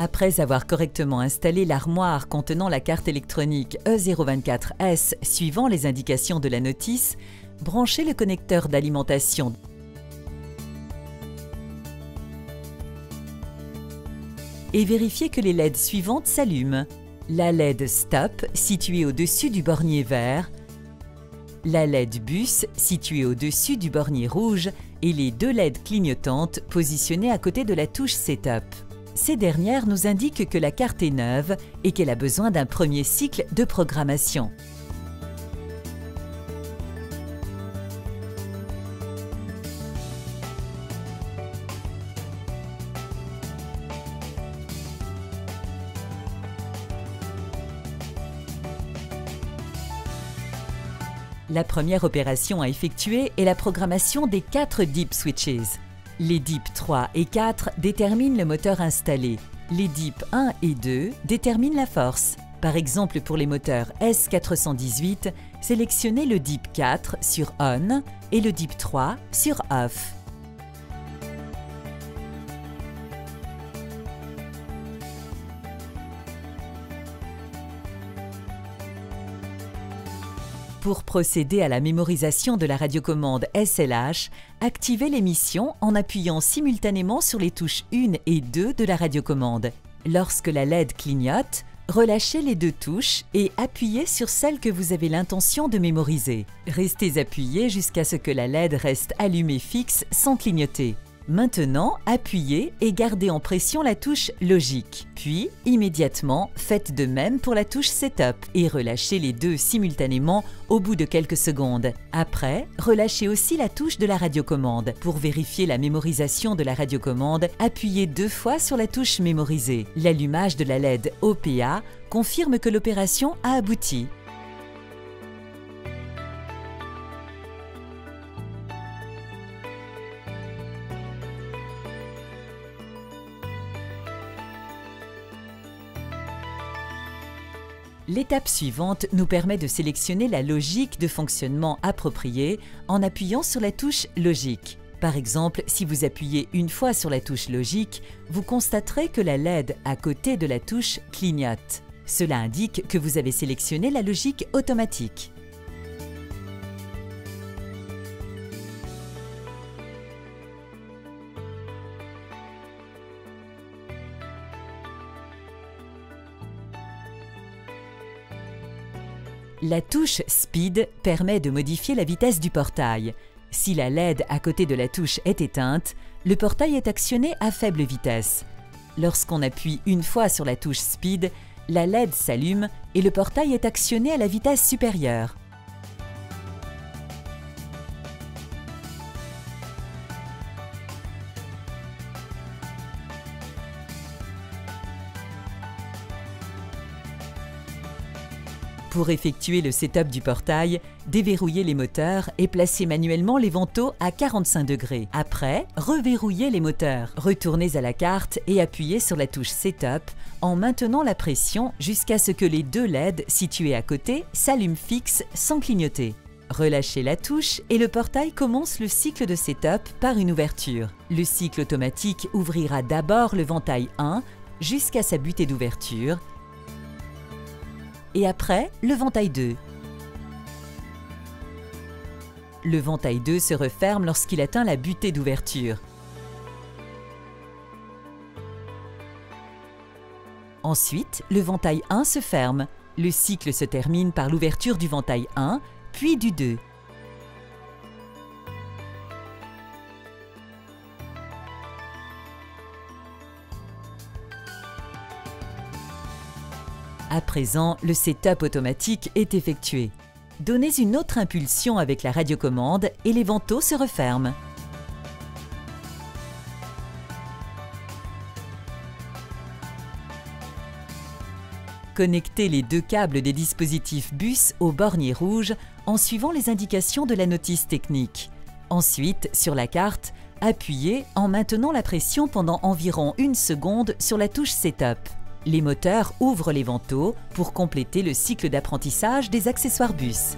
Après avoir correctement installé l'armoire contenant la carte électronique E024S suivant les indications de la notice, branchez le connecteur d'alimentation et vérifiez que les LED suivantes s'allument. La LED Stop située au-dessus du bornier vert, la LED Bus située au-dessus du bornier rouge et les deux LED clignotantes positionnées à côté de la touche Setup. Ces dernières nous indiquent que la carte est neuve et qu'elle a besoin d'un premier cycle de programmation. La première opération à effectuer est la programmation des 4 DIP switches. Les DIP 3 et 4 déterminent le moteur installé. Les DIP 1 et 2 déterminent la force. Par exemple, pour les moteurs S418, sélectionnez le DIP 4 sur On et le DIP 3 sur Off. Pour procéder à la mémorisation de la radiocommande SLH, activez l'émission en appuyant simultanément sur les touches 1 et 2 de la radiocommande. Lorsque la LED clignote, relâchez les deux touches et appuyez sur celle que vous avez l'intention de mémoriser. Restez appuyé jusqu'à ce que la LED reste allumée fixe sans clignoter. Maintenant, appuyez et gardez en pression la touche Logique. Puis, immédiatement, faites de même pour la touche Setup et relâchez les deux simultanément au bout de quelques secondes. Après, relâchez aussi la touche de la radiocommande. Pour vérifier la mémorisation de la radiocommande, appuyez 2 fois sur la touche Mémoriser. L'allumage de la LED OPA confirme que l'opération a abouti. L'étape suivante nous permet de sélectionner la logique de fonctionnement appropriée en appuyant sur la touche Logique. Par exemple, si vous appuyez une fois sur la touche Logique, vous constaterez que la LED à côté de la touche clignote. Cela indique que vous avez sélectionné la logique automatique. La touche Speed permet de modifier la vitesse du portail. Si la LED à côté de la touche est éteinte, le portail est actionné à faible vitesse. Lorsqu'on appuie une fois sur la touche Speed, la LED s'allume et le portail est actionné à la vitesse supérieure. Pour effectuer le setup du portail, déverrouillez les moteurs et placez manuellement les vantaux à 45 degrés. Après, reverrouillez les moteurs. Retournez à la carte et appuyez sur la touche Setup en maintenant la pression jusqu'à ce que les deux LED situés à côté s'allument fixes sans clignoter. Relâchez la touche et le portail commence le cycle de setup par une ouverture. Le cycle automatique ouvrira d'abord le ventail 1 jusqu'à sa butée d'ouverture et après le ventail 2. Le ventail 2 se referme lorsqu'il atteint la butée d'ouverture. Ensuite, le ventail 1 se ferme. Le cycle se termine par l'ouverture du ventail 1, puis du 2. À présent, le setup automatique est effectué. Donnez une autre impulsion avec la radiocommande et les vantaux se referment. Connectez les deux câbles des dispositifs bus au bornier rouge en suivant les indications de la notice technique. Ensuite, sur la carte, appuyez en maintenant la pression pendant environ 1 seconde sur la touche Setup. Les moteurs ouvrent les vantaux pour compléter le cycle d'apprentissage des accessoires bus.